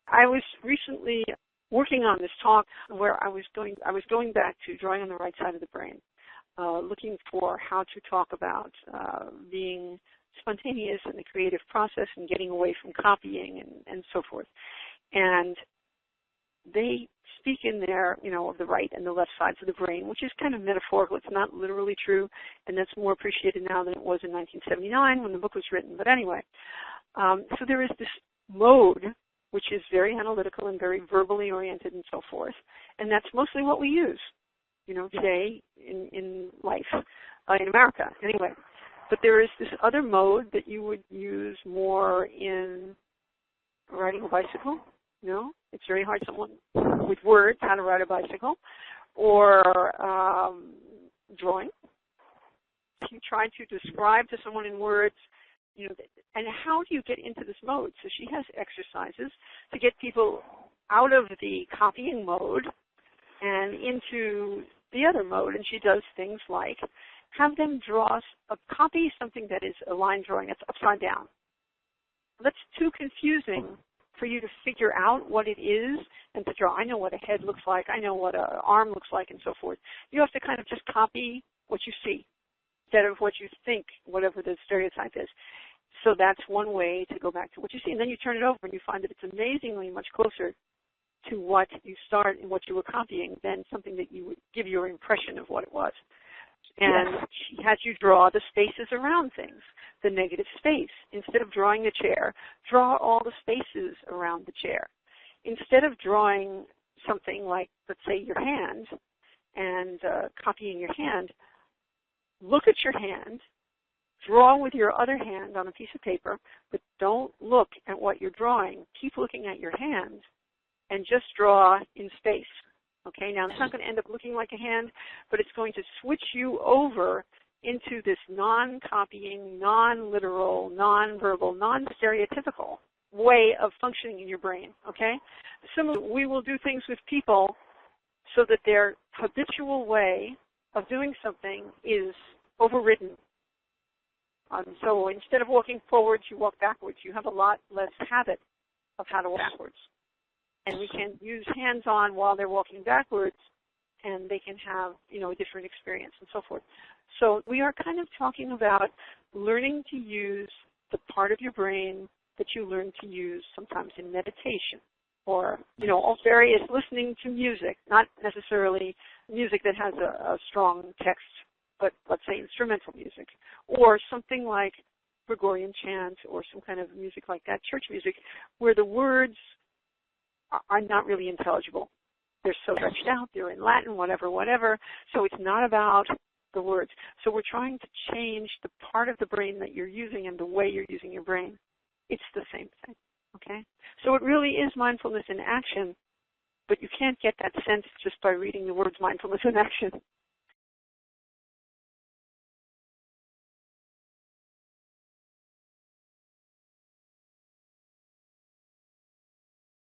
I was recently working on this talk where I was going back to drawing on the right side of the brain, looking for how to talk about being spontaneous in the creative process and getting away from copying and so forth. And they speak in there, of the right and the left sides of the brain, which is kind of metaphorical. It's not literally true, and that's more appreciated now than it was in 1979 when the book was written. But anyway, so there is this mode which is very analytical and very verbally oriented and so forth, and that's mostly what we use, today in life, in America anyway. But there is this other mode that you would use more in riding a bicycle. It's very hard someone with words how to ride a bicycle, or drawing. If you try to describe to someone in words, and how do you get into this mode? So she has exercises to get people out of the copying mode and into the other mode, and she does things like have them copy something that is a line drawing that's upside down. That's too confusing for you to figure out what it is and to draw. I know what a head looks like. I know what an arm looks like and so forth. You have to kind of just copy what you see instead of what you think, whatever the stereotype is. So that's one way to go back to what you see. And then you turn it over and you find that it's amazingly much closer to what you start and what you were copying than something that you would give your impression of what it was. And she had you draw the spaces around things, the negative space. Instead of drawing the chair, draw all the spaces around the chair. Instead of drawing something like, let's say, your hand and copying your hand, look at your hand, draw with your other hand on a piece of paper, but don't look at what you're drawing. Keep looking at your hand and just draw in space. Okay, now it's not going to end up looking like a hand, but it's going to switch you over into this non-copying, non-literal, non-verbal, non-stereotypical way of functioning in your brain, okay? Similarly, we will do things with people so that their habitual way of doing something is overridden. So instead of walking forwards, you walk backwards. You have a lot less habit of how to walk backwards. And we can use hands-on while they're walking backwards, and they can have, a different experience and so forth. So we are kind of talking about learning to use the part of your brain that you learn to use sometimes in meditation or, all various listening to music, not necessarily music that has a strong text, but let's say instrumental music, or something like Gregorian chant or some kind of music like that, church music, where the words are not really intelligible. They're so stretched out, they're in Latin, whatever. So it's not about the words. So we're trying to change the part of the brain that you're using and the way you're using your brain. It's the same thing, okay? So it really is mindfulness in action, but you can't get that sense just by reading the words mindfulness in action.